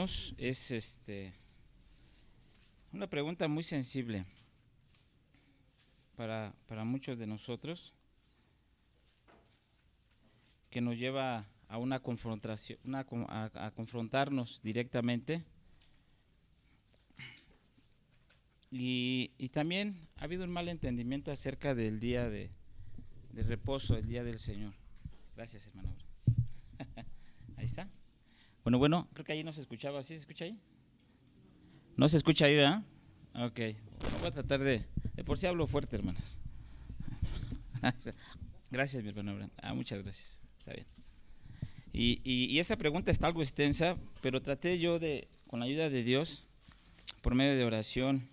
hermanos, es una pregunta muy sensible para muchos de nosotros, que nos lleva a una confrontación, a confrontarnos directamente. Y también ha habido un mal entendimiento acerca del día de reposo, el día del Señor. Gracias, hermano. Ahí está. Bueno, creo que ahí no se escuchaba. ¿Sí se escucha ahí? ¿No se escucha ahí, verdad? Ok. Voy a tratar de por sí hablo fuerte, hermanos. Gracias, mi hermano Abraham. Muchas gracias. Está bien. Y esa pregunta está algo extensa, pero traté yo con la ayuda de Dios, por medio de oración,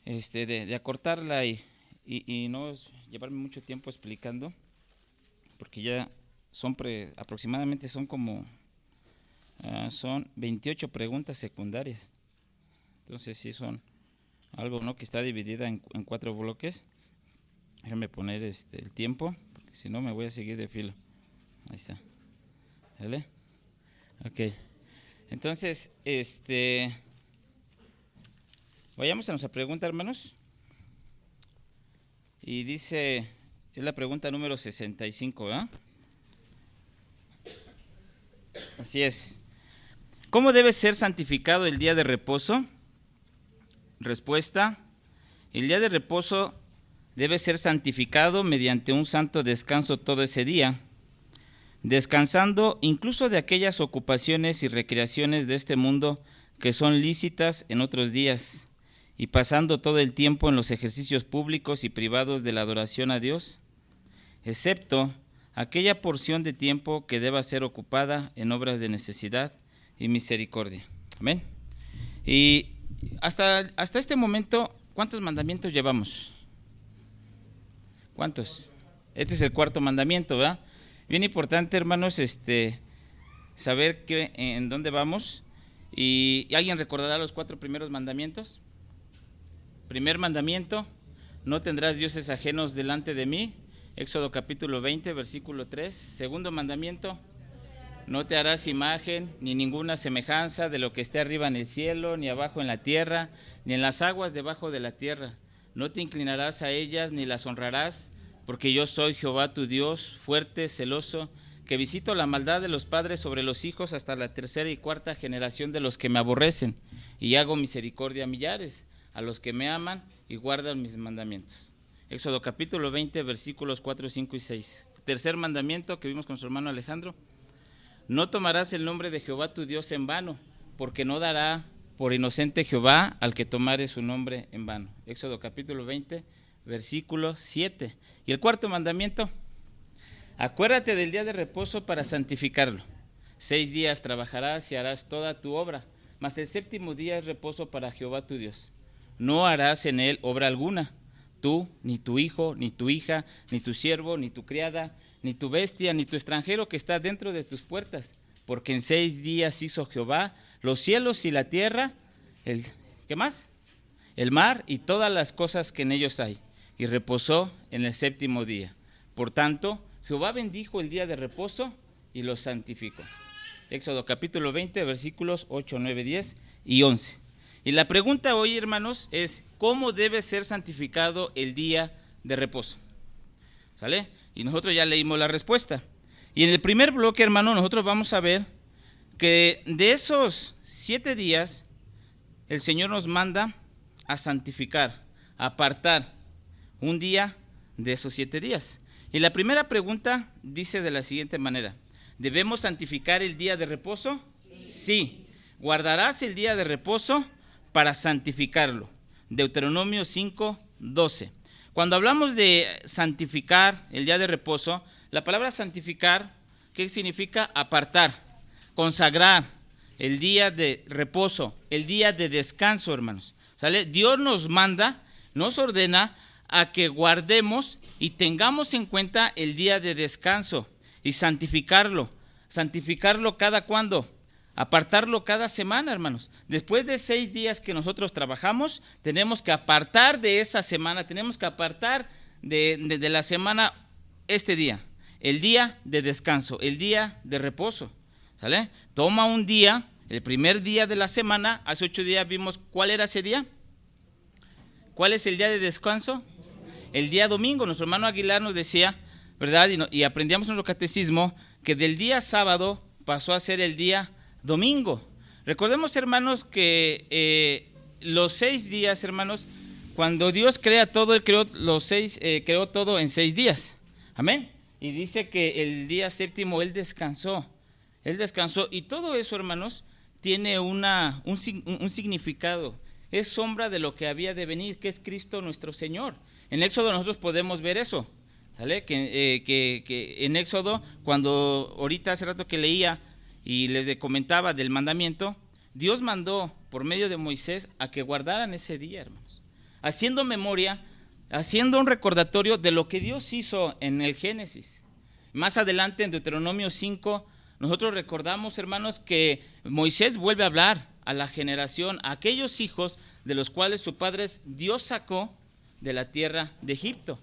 de acortarla y no llevarme mucho tiempo explicando, porque ya aproximadamente son 28 preguntas secundarias. Entonces sí son algo, ¿no?, que está dividida en 4 bloques. Déjame poner el tiempo, porque si no me voy a seguir de filo. Ahí está. ¿Vale? Ok. Entonces, vayamos a nuestra pregunta, hermanos. Y dice, es la pregunta número 65, ¿verdad? Así es. ¿Cómo debe ser santificado el día de reposo? Respuesta: el día de reposo debe ser santificado mediante un santo descanso todo ese día, descansando incluso de aquellas ocupaciones y recreaciones de este mundo que son lícitas en otros días, y pasando todo el tiempo en los ejercicios públicos y privados de la adoración a Dios, excepto aquella porción de tiempo que deba ser ocupada en obras de necesidad y misericordia. Amén. Y hasta este momento, ¿cuántos mandamientos llevamos? ¿Cuántos? Este es el 4º mandamiento, ¿verdad? Bien importante, hermanos, saber en dónde vamos. ¿Y alguien recordará los 4 primeros mandamientos? Primer mandamiento: no tendrás dioses ajenos delante de mí. Éxodo capítulo 20, versículo 3. Segundo mandamiento: no te harás imagen ni ninguna semejanza de lo que esté arriba en el cielo, ni abajo en la tierra, ni en las aguas debajo de la tierra. No te inclinarás a ellas ni las honrarás, porque yo soy Jehová tu Dios, fuerte, celoso, que visito la maldad de los padres sobre los hijos hasta la 3ª y 4ª generación de los que me aborrecen, y hago misericordia a millares, a los que me aman y guardan mis mandamientos. Éxodo capítulo 20, versículos 4, 5 y 6. Tercer mandamiento que vimos con su hermano Alejandro: no tomarás el nombre de Jehová tu Dios en vano, porque no dará por inocente Jehová al que tomare su nombre en vano. Éxodo capítulo 20, versículo 7. Y el 4º mandamiento: acuérdate del día de reposo para santificarlo. 6 días trabajarás y harás toda tu obra, mas el 7º día es reposo para Jehová tu Dios. No harás en él obra alguna, tú, ni tu hijo, ni tu hija, ni tu siervo, ni tu criada, ni tu bestia, ni tu extranjero que está dentro de tus puertas, porque en 6 días hizo Jehová los cielos y la tierra, ¿qué más? El mar y todas las cosas que en ellos hay, y reposó en el 7º día. Por tanto, Jehová bendijo el día de reposo y lo santificó. Éxodo capítulo 20, versículos 8, 9, 10 y 11. Y la pregunta hoy, hermanos, es: ¿cómo debe ser santificado el día de reposo? ¿Sale? Y nosotros ya leímos la respuesta. Y en el primer bloque, hermano, nosotros vamos a ver que de esos 7 días, el Señor nos manda a santificar, a apartar un día de esos 7 días. Y la primera pregunta dice de la siguiente manera: ¿debemos santificar el día de reposo? Sí. ¿Guardarás el día de reposo para santificarlo? Deuteronomio 5, 12. Cuando hablamos de santificar el día de reposo, la palabra santificar, ¿qué significa? Apartar, consagrar el día de reposo, el día de descanso, hermanos. ¿Sale? Dios nos manda, nos ordena a que guardemos y tengamos en cuenta el día de descanso y santificarlo. ¿Santificarlo cada cuándo? Apartarlo cada semana, hermanos. Después de 6 días que nosotros trabajamos, tenemos que apartar de esa semana, tenemos que apartar de la semana este día, el día de descanso, el día de reposo. ¿Sale? Toma un día, el primer día de la semana. Hace 8 días vimos cuál era ese día. ¿Cuál es el día de descanso? El día domingo. Nuestro hermano Aguilar nos decía, ¿verdad? Y aprendíamos en nuestro catecismo que del día sábado pasó a ser el día domingo. Recordemos, hermanos, que los 6 días, hermanos, cuando Dios crea todo, Él creó creó todo en 6 días. Amén. Y dice que el día séptimo Él descansó. Él descansó. Y todo eso, hermanos, tiene un significado. Es sombra de lo que había de venir, que es Cristo nuestro Señor. En Éxodo nosotros podemos ver eso. ¿Vale? Que en Éxodo, cuando ahorita hace rato que leía y les comentaba del mandamiento, Dios mandó por medio de Moisés a que guardaran ese día, hermanos, haciendo memoria, haciendo un recordatorio de lo que Dios hizo en el Génesis. Más adelante en Deuteronomio 5, nosotros recordamos, hermanos, que Moisés vuelve a hablar a la generación, a aquellos hijos de los cuales su padre Dios sacó de la tierra de Egipto,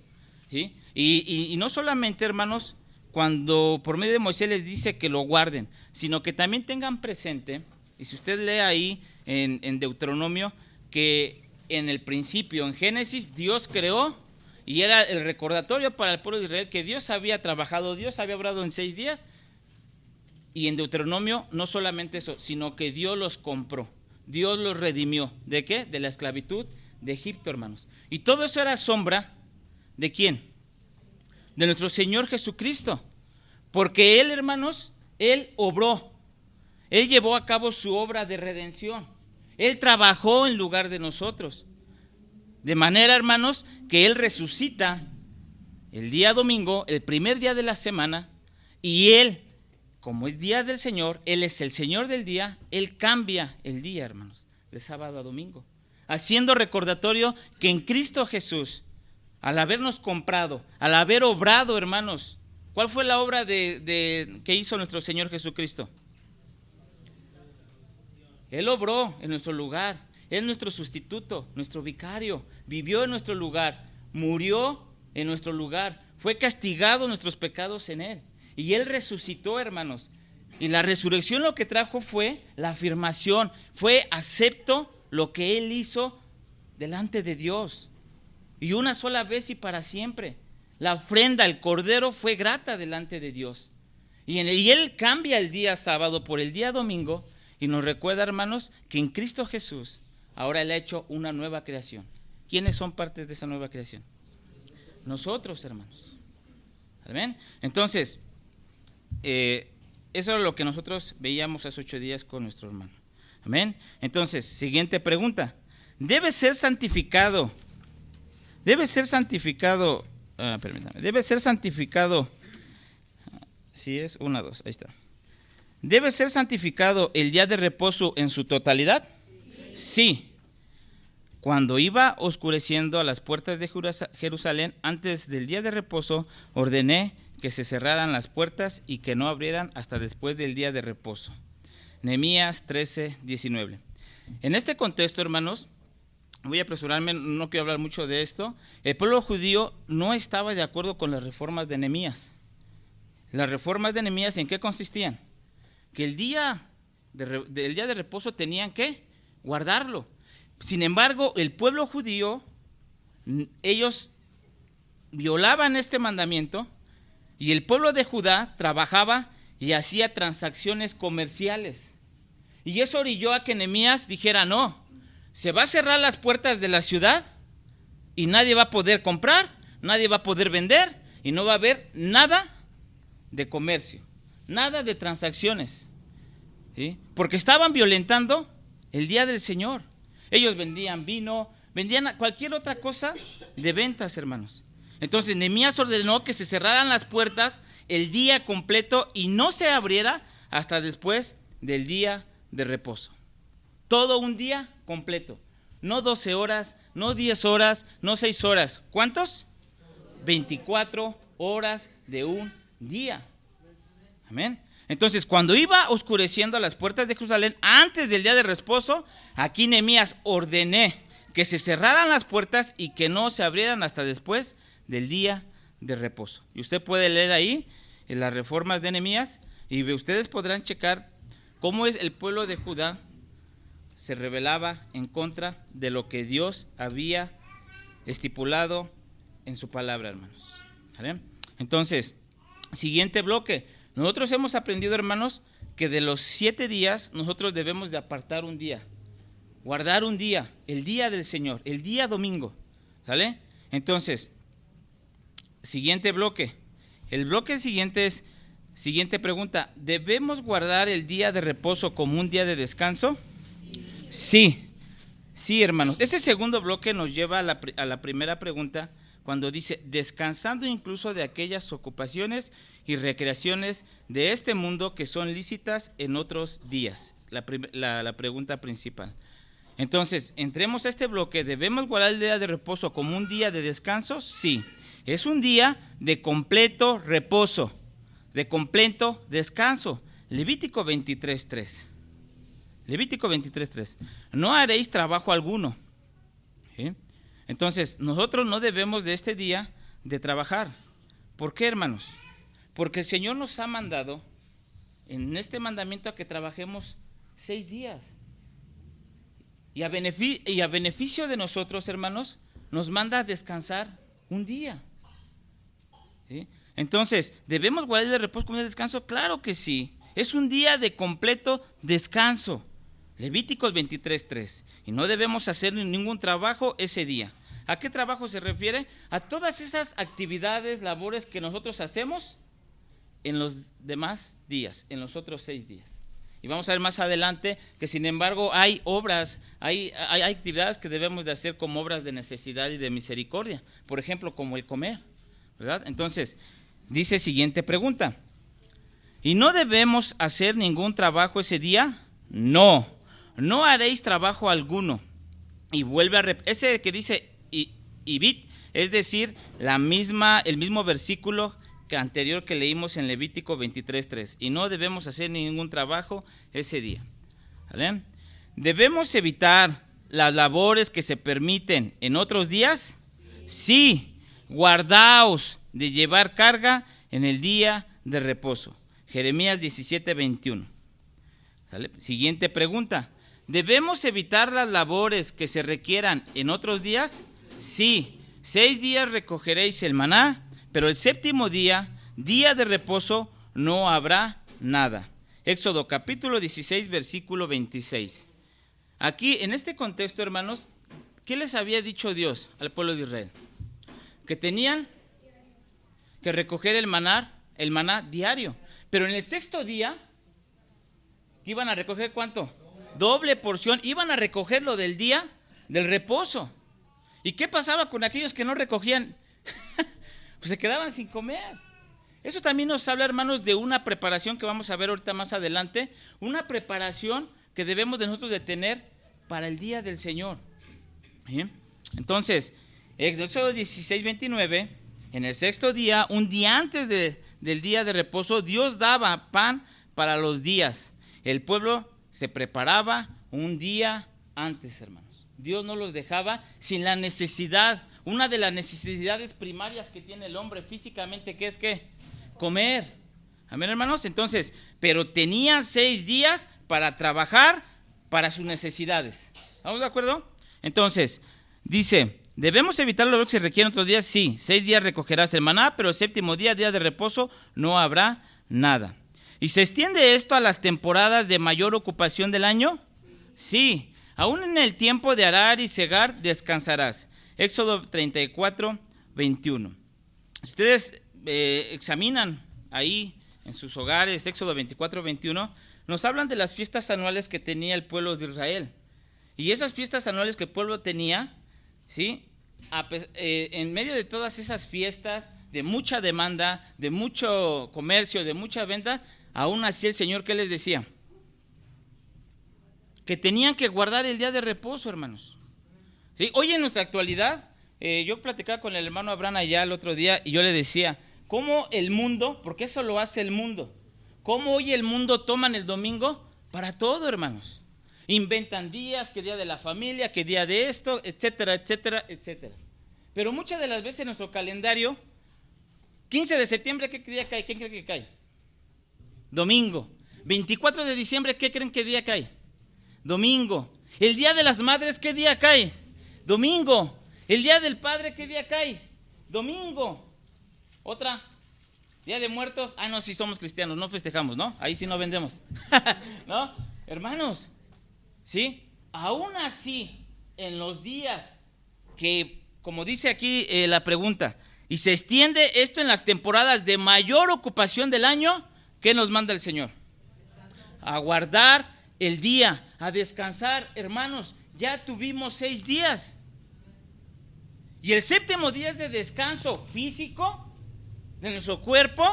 ¿sí? Y no solamente, hermanos, cuando por medio de Moisés les dice que lo guarden, sino que también tengan presente, y si usted lee ahí en Deuteronomio, que en el principio, en Génesis, Dios creó, y era el recordatorio para el pueblo de Israel que Dios había trabajado, Dios había obrado en 6 días, y en Deuteronomio no solamente eso, sino que Dios los compró, Dios los redimió. ¿De qué? De la esclavitud de Egipto, hermanos. Y todo eso era sombra, ¿de quién? De nuestro Señor Jesucristo, porque Él, hermanos, Él obró, Él llevó a cabo su obra de redención, Él trabajó en lugar de nosotros, de manera, hermanos, que Él resucita el día domingo, el primer día de la semana, y Él, como es día del Señor, Él es el Señor del día, Él cambia el día, hermanos, de sábado a domingo, haciendo recordatorio que en Cristo Jesús, al habernos comprado, al haber obrado, hermanos, ¿cuál fue la obra que hizo nuestro Señor Jesucristo? Él obró en nuestro lugar, es nuestro sustituto, nuestro vicario, vivió en nuestro lugar, murió en nuestro lugar, fue castigado nuestros pecados en Él, y Él resucitó, hermanos, y la resurrección lo que trajo fue la afirmación, fue acepto lo que Él hizo delante de Dios. Y una sola vez y para siempre. La ofrenda, el cordero, fue grata delante de Dios. Y Él cambia el día sábado por el día domingo y nos recuerda, hermanos, que en Cristo Jesús ahora Él ha hecho una nueva creación. ¿Quiénes son partes de esa nueva creación? Nosotros, hermanos. ¿Amén? Entonces, eso es lo que nosotros veíamos hace 8 días con nuestro hermano. Amén. Entonces, siguiente pregunta. ¿Debe ser santificado? Debe ser santificado, si es 1, 2, ahí está. ¿Debe ser santificado el día de reposo en su totalidad? Sí. Cuando iba oscureciendo a las puertas de Jerusalén, antes del día de reposo, ordené que se cerraran las puertas y que no abrieran hasta después del día de reposo. Nehemías 13, 19. En este contexto, hermanos, voy a apresurarme, no quiero hablar mucho de esto. El pueblo judío no estaba de acuerdo con las reformas de Nehemías. Las reformas de Nehemías, ¿en qué consistían? Que el día de reposo tenían que guardarlo. Sin embargo, el pueblo judío, ellos violaban este mandamiento y el pueblo de Judá trabajaba y hacía transacciones comerciales. Y eso orilló a que Nehemías dijera, no, se va a cerrar las puertas de la ciudad y nadie va a poder comprar, nadie va a poder vender y no va a haber nada de comercio, nada de transacciones, ¿sí? Porque estaban violentando el día del Señor. Ellos vendían vino, vendían cualquier otra cosa de ventas, hermanos. Entonces Nehemías ordenó que se cerraran las puertas el día completo y no se abriera hasta después del día de reposo. Todo un día completo, no 12 horas, no 10 horas, no 6 horas. ¿Cuántos? 24 horas de un día. Amén. Entonces, cuando iba oscureciendo a las puertas de Jerusalén, antes del día de reposo, aquí Nehemías ordené que se cerraran las puertas y que no se abrieran hasta después del día de reposo. Y usted puede leer ahí en las reformas de Nehemías Y ustedes podrán checar cómo es el pueblo de Judá se rebelaba en contra de lo que Dios había estipulado en su palabra, hermanos. ¿Vale? Entonces, siguiente bloque. Nosotros hemos aprendido, hermanos, que de los 7 días nosotros debemos de apartar un día, guardar un día, el día del Señor, el día domingo. ¿Sale? Entonces, siguiente bloque. El bloque siguiente es, siguiente pregunta, ¿debemos guardar el día de reposo como un día de descanso? Sí, sí, hermanos. Ese segundo bloque nos lleva a la primera pregunta, cuando dice, descansando incluso de aquellas ocupaciones y recreaciones de este mundo que son lícitas en otros días. La pregunta principal. Entonces, entremos a este bloque. ¿Debemos guardar el día de reposo como un día de descanso? Sí, es un día de completo reposo, de completo descanso. Levítico 23:3. Levítico 23:3. No haréis trabajo alguno. ¿Sí? Entonces, nosotros no debemos de este día de trabajar. ¿Por qué, hermanos? Porque el Señor nos ha mandado en este mandamiento a que trabajemos 6 días. Y a beneficio de nosotros, hermanos, nos manda a descansar un día. ¿Sí? Entonces, ¿debemos guardar el día de reposo como un día de descanso? Claro que sí. Es un día de completo descanso. Levíticos 23:3. Y no debemos hacer ningún trabajo ese día. ¿A qué trabajo se refiere? A todas esas actividades, labores que nosotros hacemos en los demás días, en los otros 6 días. Y vamos a ver más adelante que sin embargo hay obras, hay actividades que debemos de hacer como obras de necesidad y de misericordia. Por ejemplo, como el comer, ¿verdad? Entonces, dice siguiente pregunta. ¿Y no debemos hacer ningún trabajo ese día? No, no haréis trabajo alguno. Y vuelve a ese que dice Ibit, es decir, el mismo versículo anterior que leímos en Levítico 23:3. Y no debemos hacer ningún trabajo ese día. ¿Vale? ¿Debemos evitar las labores que se permiten en otros días? Sí, guardaos de llevar carga en el día de reposo. Jeremías 17:21. ¿Sale? Siguiente pregunta. ¿Debemos evitar las labores que se requieran en otros días? Sí, 6 días recogeréis el maná, pero el 7º día, día de reposo, no habrá nada. Éxodo capítulo 16, versículo 26. Aquí, en este contexto, hermanos, ¿qué les había dicho Dios al pueblo de Israel? Que tenían que recoger el maná diario. Pero en el 6º día, ¿iban a recoger cuánto? Doble porción. Iban a recoger lo del día del reposo. ¿Y qué pasaba con aquellos que no recogían? Pues se quedaban sin comer. Eso también nos habla, hermanos, de una preparación que vamos a ver ahorita más adelante, una preparación que debemos de nosotros de tener para el día del Señor. ¿Sí? Entonces, en Éxodo 16:29, en el 6º día, un día antes del día de reposo, Dios daba pan para los días. El pueblo se preparaba un día antes, hermanos. Dios no los dejaba sin la necesidad. Una de las necesidades primarias que tiene el hombre físicamente, ¿qué es qué? Comer. Amén, hermanos. Entonces, pero tenía 6 días para trabajar para sus necesidades. ¿Estamos de acuerdo? Entonces, dice, ¿debemos evitar lo que se requiere otros días? Sí, 6 días recogerás el maná, pero el 7º día, día de reposo, no habrá nada. ¿Y se extiende esto a las temporadas de mayor ocupación del año? Sí. Aún en el tiempo de arar y segar descansarás. Éxodo 34:21. Ustedes examinan ahí en sus hogares, Éxodo 24:21, nos hablan de las fiestas anuales que tenía el pueblo de Israel. Y esas fiestas anuales que el pueblo tenía, ¿sí? En medio de todas esas fiestas, de mucha demanda, de mucho comercio, de mucha venta, aún así el Señor, ¿qué les decía? Que tenían que guardar el día de reposo, hermanos. ¿Sí? Hoy en nuestra actualidad, yo platicaba con el hermano Abraham allá el otro día y yo le decía, ¿cómo el mundo, porque eso lo hace el mundo, cómo hoy el mundo toman el domingo para todo, hermanos? Inventan días, que día de la familia, que día de esto, etcétera, etcétera, etcétera. Pero muchas de las veces en nuestro calendario, 15 de septiembre, ¿qué día cae? ¿Quién cree que cae? Domingo. 24 de diciembre, ¿qué creen que día cae? Domingo. El Día de las Madres, ¿qué día cae? Domingo. El Día del Padre, ¿qué día cae? Domingo. Otra. Día de Muertos. Ah, no, sí somos cristianos, no festejamos, ¿no? Ahí sí no vendemos. ¿No? Hermanos, ¿sí? Aún así, en los días que, como dice aquí la pregunta, y se extiende esto en las temporadas de mayor ocupación del año, ¿qué nos manda el Señor? A guardar el día, a descansar. Hermanos, ya tuvimos 6 días. Y el séptimo día es de descanso físico de nuestro cuerpo,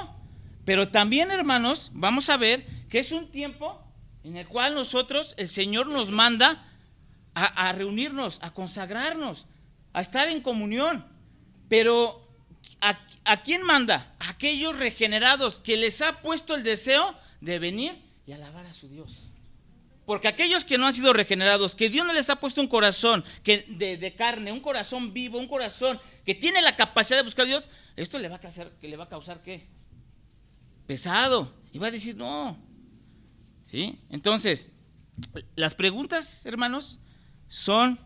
pero también, hermanos, vamos a ver que es un tiempo en el cual nosotros, el Señor nos manda a reunirnos, a consagrarnos, a estar en comunión. Pero ¿a quién manda? A aquellos regenerados que les ha puesto el deseo de venir y alabar a su Dios. Porque aquellos que no han sido regenerados, que Dios no les ha puesto un corazón de carne, un corazón vivo, un corazón que tiene la capacidad de buscar a Dios, esto le va a causar ¿qué? Pesado. Y va a decir no. ¿Sí? Entonces, las preguntas, hermanos, son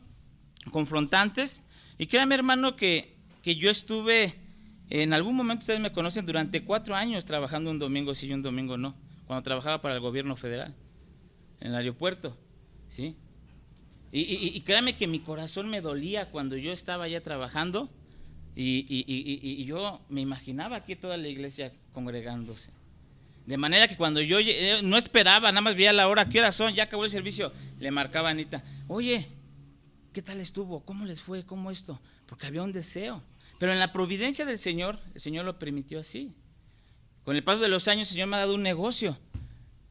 confrontantes. Y créanme, hermano, que yo estuve, en algún momento ustedes me conocen, durante 4 años trabajando un domingo sí y un domingo no, cuando trabajaba para el gobierno federal, en el aeropuerto, ¿sí? Y créanme que mi corazón me dolía cuando yo estaba allá trabajando y yo me imaginaba aquí toda la iglesia congregándose. De manera que cuando yo no esperaba, nada más veía la hora, ¿qué horas son? Ya acabó el servicio, le marcaba a Anita, oye, ¿qué tal estuvo? ¿Cómo les fue? ¿Cómo esto? Porque había un deseo. Pero en la providencia del Señor, el Señor lo permitió así. Con el paso de los años, el Señor me ha dado un negocio,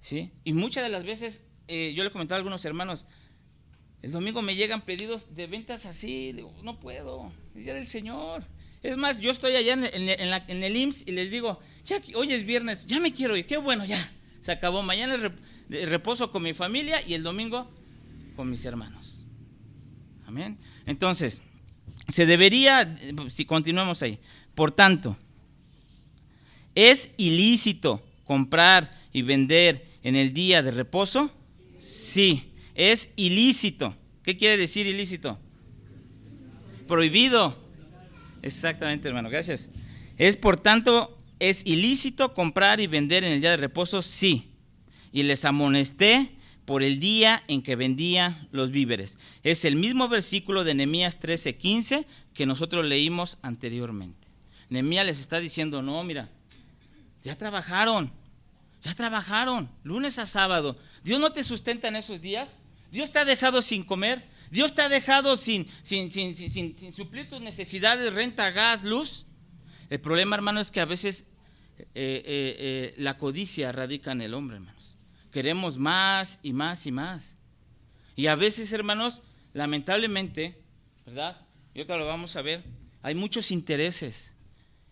¿sí? Y muchas de las veces, yo le comentaba a algunos hermanos, el domingo me llegan pedidos de ventas así, digo, no puedo, es día del Señor. Es más, yo estoy allá en el IMSS y les digo, ya, hoy es viernes, ya me quiero ir, qué bueno, ya, se acabó. Mañana es reposo con mi familia y el domingo con mis hermanos. Amén. Entonces, se debería, si continuamos ahí, por tanto, ¿es ilícito comprar y vender en el día de reposo? Sí, es ilícito. ¿Qué quiere decir ilícito? Prohibido. Exactamente, hermano, gracias. Por tanto, ¿es ilícito comprar y vender en el día de reposo? Sí. Y les amonesté por el día en que vendían los víveres. Es el mismo versículo de Nehemías 13:15 que nosotros leímos anteriormente. Nehemías les está diciendo, no, mira, ya trabajaron, lunes a sábado. Dios no te sustenta en esos días. Dios te ha dejado sin comer. Dios te ha dejado sin suplir tus necesidades, renta, gas, luz. El problema, hermano, es que a veces la codicia radica en el hombre, hermanos. Queremos más y más y más. Y a veces, hermanos, lamentablemente, ¿verdad? Y ahorita lo vamos a ver, hay muchos intereses.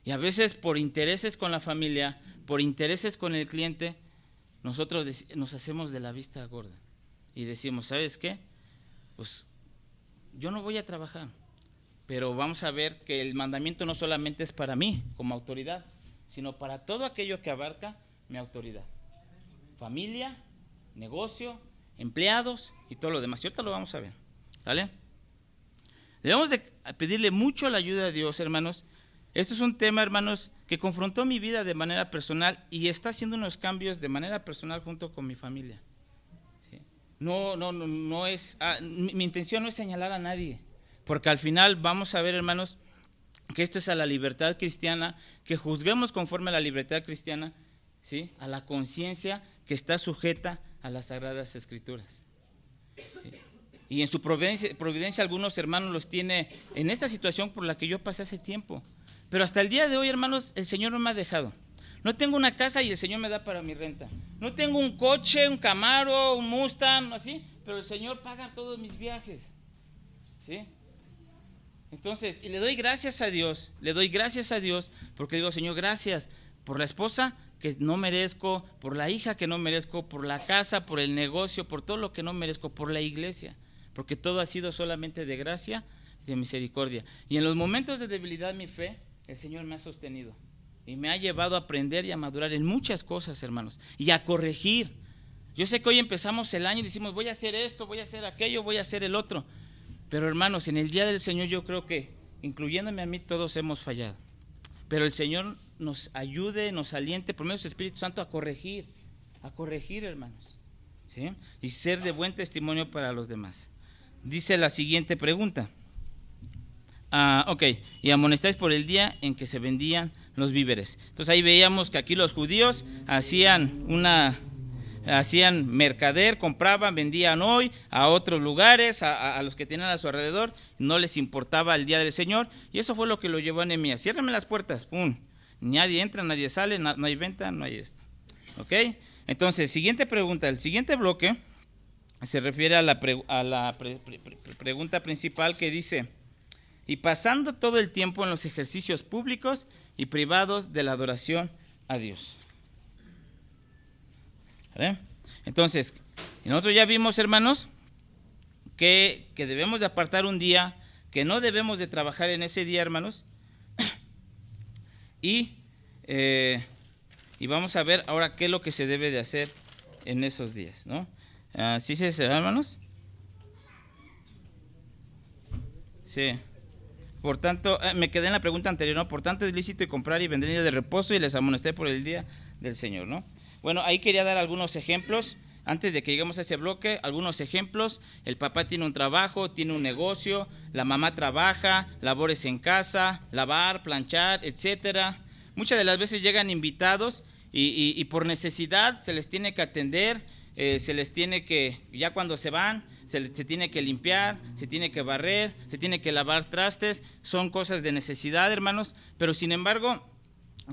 Y a veces por intereses con la familia, por intereses con el cliente, nosotros nos hacemos de la vista gorda. Y decimos, ¿sabes qué? Pues yo no voy a trabajar. Pero vamos a ver que el mandamiento no solamente es para mí como autoridad, sino para todo aquello que abarca mi autoridad. Familia, negocio, empleados y todo lo demás. Y ahorita lo vamos a ver, ¿vale? Debemos de pedirle mucho la ayuda de Dios, hermanos. Esto es un tema, hermanos, que confrontó mi vida de manera personal y está haciendo unos cambios de manera personal junto con mi familia. ¿Sí? No es, mi intención no es señalar a nadie, porque al final vamos a ver, hermanos, que esto es a la libertad cristiana, que juzguemos conforme a la libertad cristiana, ¿sí? A la conciencia que está sujeta a las Sagradas Escrituras. ¿Sí? Y en su providencia algunos hermanos los tiene en esta situación por la que yo pasé hace tiempo. Pero hasta el día de hoy, hermanos, el Señor no me ha dejado. No tengo una casa y el Señor me da para mi renta. No tengo un coche, un Camaro, un Mustang, así, pero el Señor paga todos mis viajes. ¿Sí? Entonces, y le doy gracias a Dios, porque digo, Señor, gracias por la esposa que no merezco, por la hija que no merezco, por la casa, por el negocio, por todo lo que no merezco, por la iglesia, porque todo ha sido solamente de gracia y de misericordia. Y en los momentos de debilidad mi fe, el Señor me ha sostenido. Y me ha llevado a aprender y a madurar en muchas cosas, hermanos, y a corregir. Yo sé que hoy empezamos el año y decimos, voy a hacer esto, voy a hacer aquello, voy a hacer el otro. Pero hermanos, en el día del Señor yo creo que, incluyéndome a mí, todos hemos fallado. Pero el Señor nos ayude, nos aliente por medio de su Espíritu Santo a corregir, hermanos, ¿sí? Y ser de buen testimonio para los demás. Dice la siguiente pregunta. Ok, y amonestáis por el día en que se vendían los víveres. Entonces ahí veíamos que aquí los judíos hacían mercader, compraban, vendían hoy a otros lugares, a los que tenían a su alrededor, no les importaba el día del Señor, y eso fue lo que lo llevó a Nehemías. Ciérrame las puertas, pum, nadie entra, nadie sale, no hay venta, no hay esto. Ok, entonces, siguiente pregunta, el siguiente bloque se refiere a la pregunta principal que dice: y pasando todo el tiempo en los ejercicios públicos y privados de la adoración a Dios. ¿Vale? Entonces, nosotros ya vimos, hermanos, que debemos de apartar un día, que no debemos de trabajar en ese día, hermanos. Y vamos a ver ahora qué es lo que se debe de hacer en esos días, ¿no? ¿Sí se sabe, hermanos? Sí. Por tanto, me quedé en la pregunta anterior, ¿no? Por tanto es lícito comprar y vender día de reposo, y les amonesté por el día del Señor, ¿no? Bueno, ahí quería dar algunos ejemplos, antes de que lleguemos a ese bloque, algunos ejemplos. El papá tiene un trabajo, tiene un negocio, la mamá trabaja, labores en casa, lavar, planchar, etcétera. Muchas de las veces llegan invitados y por necesidad se les tiene que atender, se les tiene que, ya cuando se van, se tiene que limpiar, se tiene que barrer, se tiene que lavar trastes. Son cosas de necesidad, hermanos, pero sin embargo,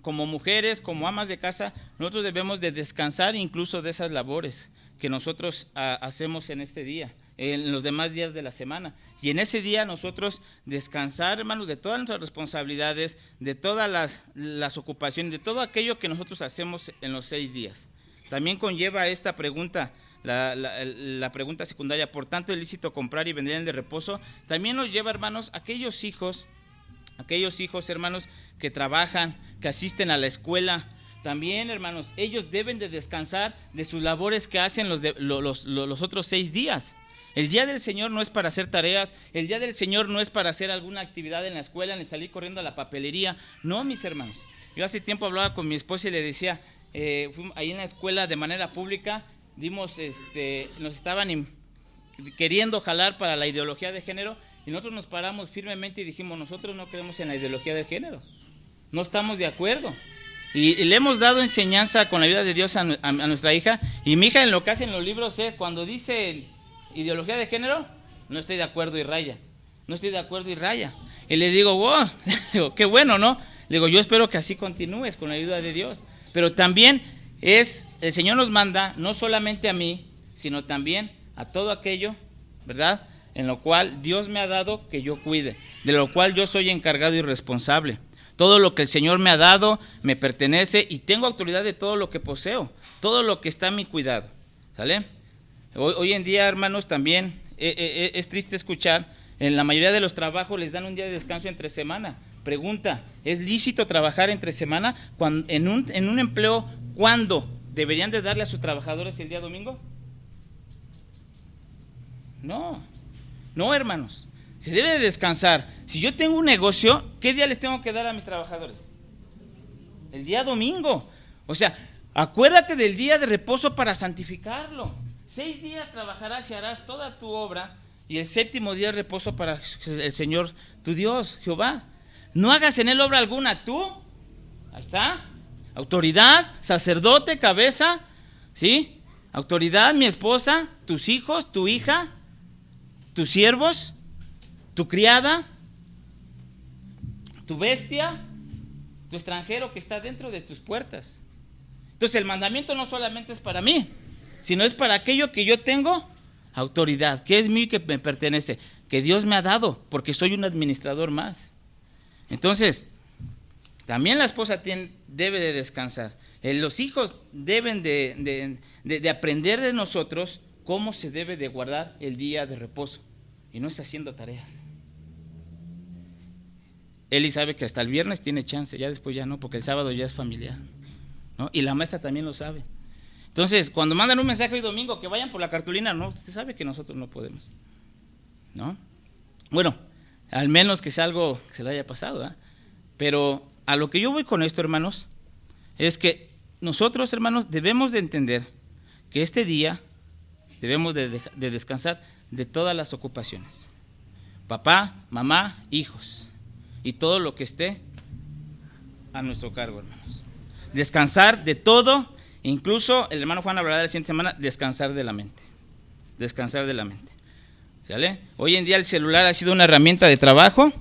como mujeres, como amas de casa, nosotros debemos de descansar incluso de esas labores que nosotros hacemos en este día, en los demás días de la semana. Y en ese día nosotros descansar, hermanos, de todas nuestras responsabilidades, de todas las ocupaciones, de todo aquello que nosotros hacemos en los 6 días. También conlleva esta pregunta, la pregunta secundaria: por tanto es lícito comprar y vender en el de reposo. También nos lleva, hermanos, aquellos hijos, hermanos, que trabajan, que asisten a la escuela. También, hermanos, ellos deben de descansar de sus labores que hacen los otros 6 días. El día del Señor no es para hacer tareas, el día del Señor no es para hacer alguna actividad en la escuela, ni salir corriendo a la papelería. No, mis hermanos. Yo hace tiempo hablaba con mi esposa y le decía, ahí en la escuela de manera pública, nos estaban queriendo jalar para la ideología de género, y nosotros nos paramos firmemente y dijimos: nosotros no creemos en la ideología de género, no estamos de acuerdo. Y le hemos dado enseñanza con la ayuda de Dios a nuestra hija, y mi hija en lo que hace en los libros es, cuando dice ideología de género, no estoy de acuerdo y raya, y le digo: wow, qué bueno, ¿no? Le digo: yo espero que así continúes con la ayuda de Dios. Pero también el Señor nos manda, no solamente a mí, sino también a todo aquello, ¿verdad?, en lo cual Dios me ha dado que yo cuide, de lo cual yo soy encargado y responsable. Todo lo que el Señor me ha dado me pertenece, y tengo autoridad de todo lo que poseo, todo lo que está a mi cuidado, ¿sale? Hoy en día, hermanos, también es triste escuchar, en la mayoría de los trabajos les dan un día de descanso entre semana. Pregunta: ¿es lícito trabajar entre semana? En un empleo, ¿cuándo deberían de darle a sus trabajadores el día domingo? No, hermanos, se debe de descansar. Si yo tengo un negocio, ¿qué día les tengo que dar a mis trabajadores? El día domingo. O sea, acuérdate del día de reposo para santificarlo. 6 días trabajarás y harás toda tu obra, y el 7º día de reposo para el Señor tu Dios, Jehová. No hagas en él obra alguna tú. Ahí está. Autoridad, sacerdote, cabeza, ¿sí? Autoridad, mi esposa, tus hijos, tu hija, tus siervos, tu criada, tu bestia, tu extranjero que está dentro de tus puertas. Entonces el mandamiento no solamente es para mí, sino es para aquello que yo tengo autoridad, que es mío, que me pertenece, que Dios me ha dado, porque soy un administrador más. Entonces, también la esposa debe de descansar. Los hijos deben de aprender de nosotros cómo se debe de guardar el día de reposo, y no es haciendo tareas. Eli sabe que hasta el viernes tiene chance, ya después ya no, porque el sábado ya es familiar, ¿no? Y la maestra también lo sabe. Entonces, cuando mandan un mensaje hoy domingo que vayan por la cartulina, no, usted sabe que nosotros no podemos, ¿no? Bueno, al menos que sea algo que se le haya pasado, ¿eh? Pero a lo que yo voy con esto, hermanos, es que nosotros, hermanos, debemos de entender que este día debemos de descansar de todas las ocupaciones. Papá, mamá, hijos y todo lo que esté a nuestro cargo, hermanos. Descansar de todo, incluso el hermano Juan hablará la siguiente semana, descansar de la mente. Descansar de la mente. ¿Sale? Hoy en día el celular ha sido una herramienta de trabajo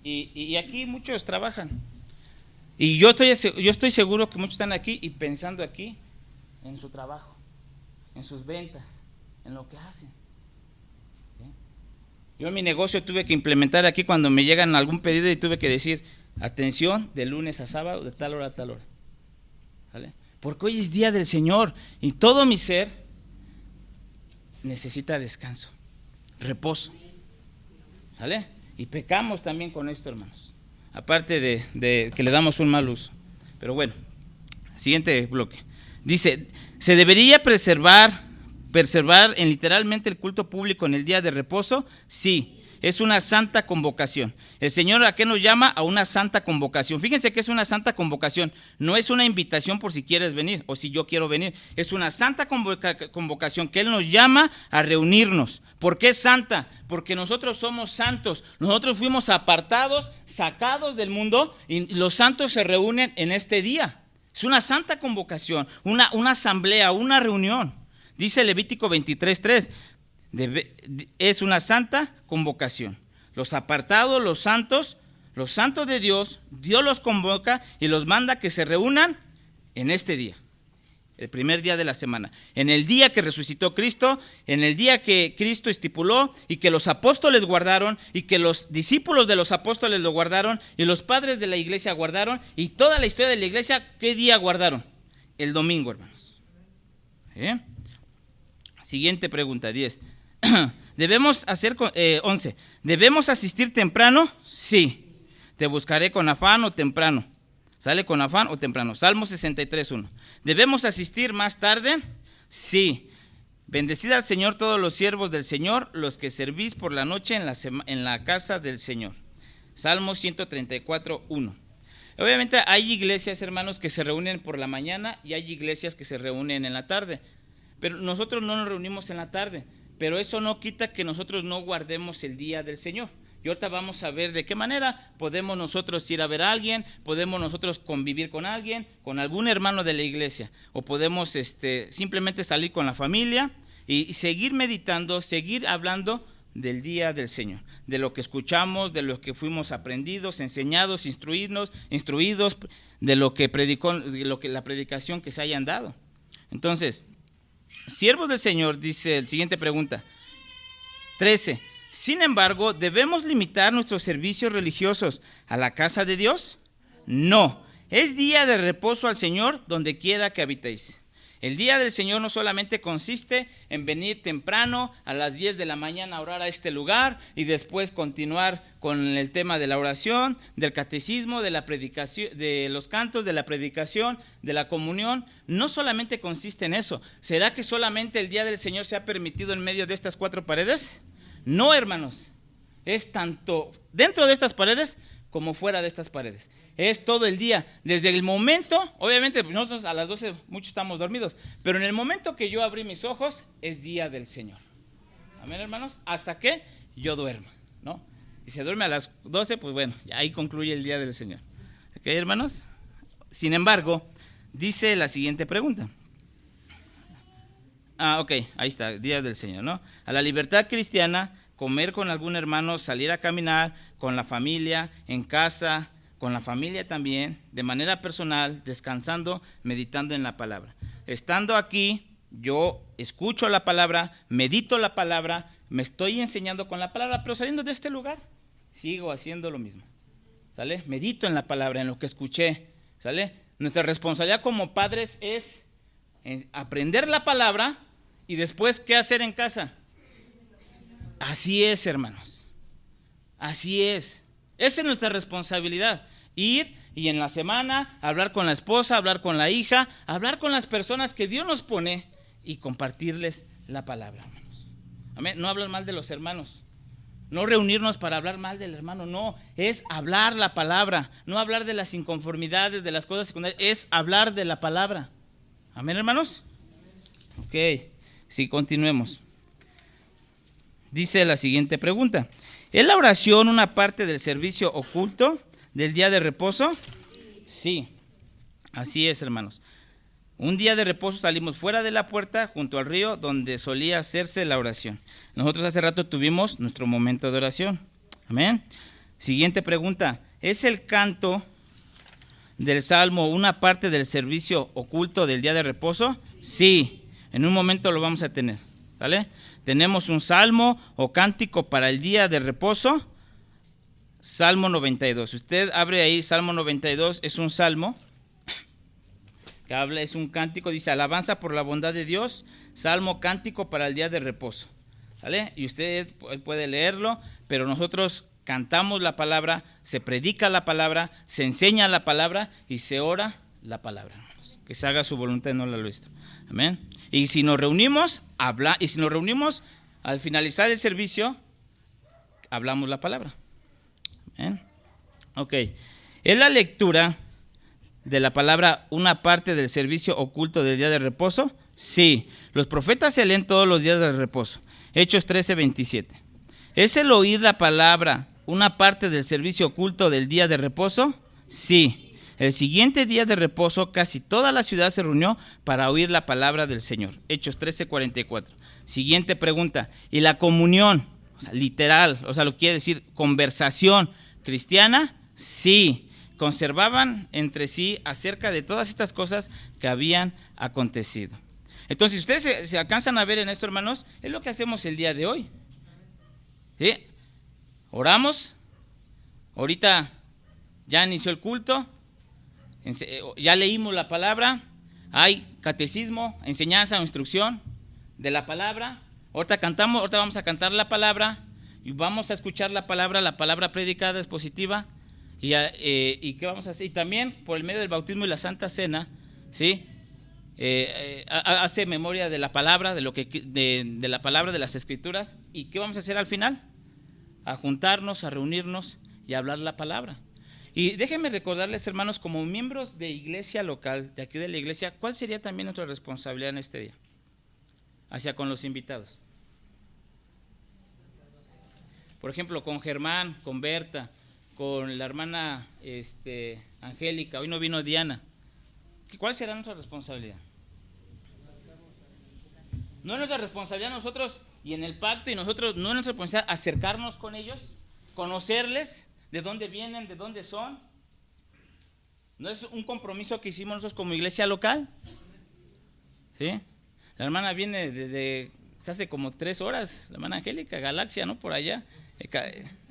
y aquí muchos trabajan. Y yo estoy seguro que muchos están aquí y pensando aquí en su trabajo, en sus ventas, en lo que hacen. ¿Sí? Yo en mi negocio tuve que implementar aquí cuando me llegan algún pedido y tuve que decir, atención, de lunes a sábado, de tal hora a tal hora. ¿Vale? Porque hoy es día del Señor y todo mi ser necesita descanso, reposo. ¿Vale? Y pecamos también con esto, hermanos. Aparte de que le damos un mal uso. Pero bueno, siguiente bloque. Dice, ¿se debería preservar en literalmente el culto público en el día de reposo? Sí, es una santa convocación. El Señor ¿a qué nos llama? A una santa convocación. Fíjense que es una santa convocación, no es una invitación por si quieres venir o si yo quiero venir. Es una santa convocación que Él nos llama a reunirnos. ¿Por qué es santa? Porque nosotros somos santos, nosotros fuimos apartados, sacados del mundo y los santos se reúnen en este día. Es una santa convocación, una asamblea, una reunión. Dice Levítico 23:3, es una santa convocación. Los apartados, los santos de Dios, Dios los convoca y los manda que se reúnan en este día. El primer día de la semana, en el día que resucitó Cristo, en el día que Cristo estipuló y que los apóstoles guardaron y que los discípulos de los apóstoles lo guardaron y los padres de la iglesia guardaron y toda la historia de la iglesia, ¿qué día guardaron? El domingo, hermanos. Siguiente pregunta, 10. ¿Debemos hacer 11? ¿Debemos asistir temprano? Sí. Te buscaré con afán o temprano. ¿Sale? Con afán o temprano. Salmo 63:1. ¿Debemos asistir más tarde? Sí. Bendecid al Señor todos los siervos del Señor, los que servís por la noche en la casa del Señor. Salmo 134:1. Obviamente hay iglesias, hermanos, que se reúnen por la mañana y hay iglesias que se reúnen en la tarde. Pero nosotros no nos reunimos en la tarde. Pero eso no quita que nosotros no guardemos el día del Señor. Y ahorita vamos a ver de qué manera podemos nosotros ir a ver a alguien, podemos nosotros convivir con alguien, con algún hermano de la iglesia, o podemos simplemente salir con la familia y seguir meditando, seguir hablando del día del Señor, de lo que escuchamos, de lo que fuimos aprendidos, enseñados, instruidos, de lo que predicó, de lo que la predicación que se hayan dado. Entonces, siervos del Señor, dice la siguiente pregunta, 13. Sin embargo, ¿debemos limitar nuestros servicios religiosos a la casa de Dios? No, es día de reposo al Señor donde quiera que habitéis. El día del Señor no solamente consiste en venir temprano a las 10 de la mañana a orar a este lugar y después continuar con el tema de la oración, del catecismo, de la predicación, de los cantos, de la predicación, de la comunión. No solamente consiste en eso. ¿Será que solamente el día del Señor se ha permitido en medio de estas 4 paredes? No, hermanos, es tanto dentro de estas paredes como fuera de estas paredes. Es todo el día, desde el momento, obviamente nosotros a las 12 muchos estamos dormidos, pero en el momento que yo abrí mis ojos es día del Señor. Amén, hermanos, hasta que yo duerma, ¿no? Y se duerme a las 12, pues bueno, ya ahí concluye el día del Señor. ¿Ok, hermanos? Sin embargo, dice la siguiente pregunta. Ok, ahí está, día del Señor, ¿no? A la libertad cristiana, comer con algún hermano, salir a caminar con la familia, en casa, con la familia también, de manera personal, descansando, meditando en la palabra. Estando aquí, yo escucho la palabra, medito la palabra, me estoy enseñando con la palabra, pero saliendo de este lugar, sigo haciendo lo mismo, ¿sale? Medito en la palabra, en lo que escuché, ¿sale? Nuestra responsabilidad como padres es aprender la palabra y después, ¿qué hacer en casa? Así es, hermanos. Así es. Esa es nuestra responsabilidad. Ir y en la semana hablar con la esposa, hablar con la hija, hablar con las personas que Dios nos pone y compartirles la palabra, hermanos. Amén. No hablar mal de los hermanos. No reunirnos para hablar mal del hermano, no, es hablar la palabra, no hablar de las inconformidades, de las cosas secundarias, es hablar de la palabra. Amén, hermanos. Ok, sí, continuemos. Dice la siguiente pregunta: ¿es la oración una parte del servicio oculto del día de reposo? Sí, así es, hermanos. Un día de reposo salimos fuera de la puerta junto al río donde solía hacerse la oración. Nosotros hace rato tuvimos nuestro momento de oración. Amén. Siguiente pregunta: ¿es el canto del salmo una parte del servicio oculto del día de reposo? Sí, en un momento lo vamos a tener, ¿vale? Tenemos un salmo o cántico para el día de reposo. Salmo 92. Usted abre ahí, Salmo 92 es un salmo que habla, es un cántico, dice alabanza por la bondad de Dios, salmo cántico para el día de reposo, ¿vale? Y usted puede leerlo, pero nosotros cantamos la palabra, se predica la palabra, se enseña la palabra y se ora la palabra, hermanos. Que se haga su voluntad y no la nuestra. Amén. Y si nos reunimos, al finalizar el servicio, hablamos la palabra. Amén. Ok. Es la lectura de la palabra una parte del servicio oculto del día de reposo. Sí, los profetas se leen todos los días de reposo. Hechos 13:27. ¿Es el oír la palabra una parte del servicio oculto del día de reposo? Sí. El siguiente día de reposo casi toda la ciudad se reunió para oír la palabra del Señor. Hechos 13:44. Siguiente pregunta: ¿y la comunión, o sea, literal, o sea, lo quiere decir conversación cristiana? Sí. Conservaban entre sí acerca de todas estas cosas que habían acontecido. Entonces, si ustedes se alcanzan a ver en esto, hermanos, es lo que hacemos el día de hoy. ¿Sí? Oramos, ahorita ya inició el culto, ya leímos la palabra, hay catecismo, enseñanza o instrucción de la palabra. Ahorita cantamos, ahorita vamos a cantar la palabra y vamos a escuchar la palabra predicada es positiva. ¿Y qué vamos a hacer? Y también por el medio del bautismo y la Santa Cena, ¿sí? Hace memoria de la palabra, de la palabra de las Escrituras. ¿Y qué vamos a hacer al final? A juntarnos, a reunirnos y a hablar la palabra. Y déjenme recordarles, hermanos, como miembros de iglesia local, de aquí de la iglesia, ¿cuál sería también nuestra responsabilidad en este día? Hacia con los invitados. Por ejemplo, con Germán, con Berta, con la hermana Angélica, hoy no vino Diana. ¿Cuál será nuestra responsabilidad? No es nuestra responsabilidad nosotros y en el pacto y nosotros no es nuestra responsabilidad acercarnos con ellos, conocerles, de dónde vienen, de dónde son. ¿No es un compromiso que hicimos nosotros como iglesia local? ¿Sí? La hermana viene desde hace como 3 horas, la hermana Angélica, Galaxia, ¿no? Por allá.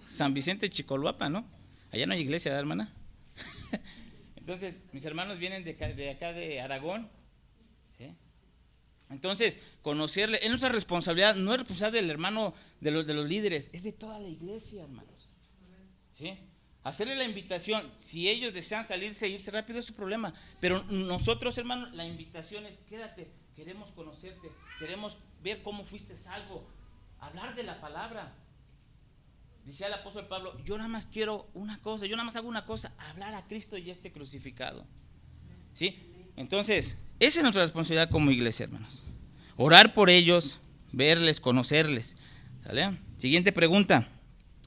San Vicente Chicoluapa, ¿no? Allá no hay iglesia, ¿verdad, hermana? Entonces, mis hermanos vienen de acá de Aragón, ¿sí? Entonces, conocerle, es nuestra responsabilidad, no es responsabilidad del hermano, de los líderes, es de toda la iglesia, hermanos, ¿sí? Hacerle la invitación, si ellos desean salirse e irse rápido es su problema, pero nosotros, hermanos, la invitación es quédate, queremos conocerte, queremos ver cómo fuiste salvo, hablar de la palabra. Decía el apóstol Pablo, yo nada más quiero una cosa, yo nada más hago una cosa, hablar a Cristo y crucificado. ¿Sí? Entonces, esa es nuestra responsabilidad como iglesia, hermanos. Orar por ellos, verles, conocerles. ¿Sale? Siguiente pregunta.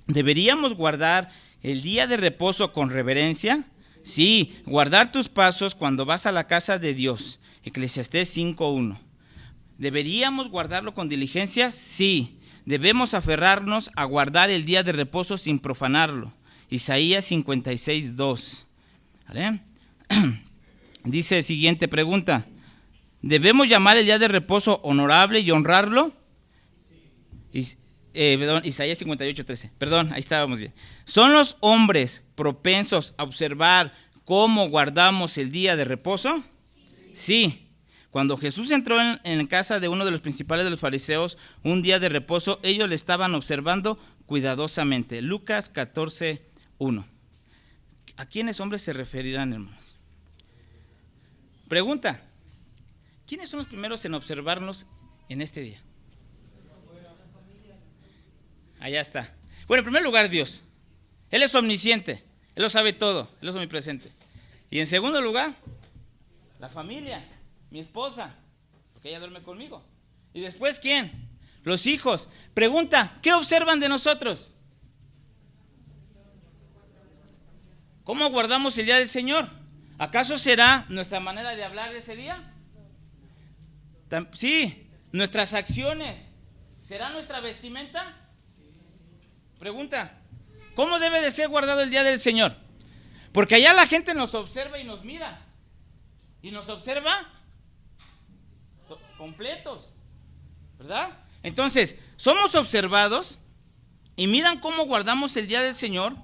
¿Deberíamos guardar el día de reposo con reverencia? Sí, guardar tus pasos cuando vas a la casa de Dios. Eclesiastés 5:1. ¿Deberíamos guardarlo con diligencia? Sí. Debemos aferrarnos a guardar el día de reposo sin profanarlo. Isaías 56:2. ¿Vale? Dice siguiente pregunta. ¿Debemos llamar el día de reposo honorable y honrarlo? Isaías 58:13. Perdón, ahí estábamos bien. ¿Son los hombres propensos a observar cómo guardamos el día de reposo? Sí. Cuando Jesús entró en casa de uno de los principales de los fariseos, un día de reposo, ellos le estaban observando cuidadosamente. Lucas 14, 1. ¿A quiénes hombres se referirán, hermanos? Pregunta: ¿quiénes son los primeros en observarnos en este día? Allá está. Bueno, en primer lugar, Dios. Él es omnisciente, Él lo sabe todo, Él es omnipresente. Y en segundo lugar, la familia, mi esposa, porque ella duerme conmigo. Y después, ¿quién? Los hijos. Pregunta: ¿qué observan de nosotros? ¿Cómo guardamos el día del Señor? ¿Acaso será nuestra manera de hablar de ese día? Sí. ¿Nuestras acciones? ¿Será nuestra vestimenta? Pregunta: ¿cómo debe de ser guardado el día del Señor? Porque allá la gente nos observa y nos mira. Y nos observa completos, ¿verdad? Entonces, somos observados y miran cómo guardamos el día del Señor.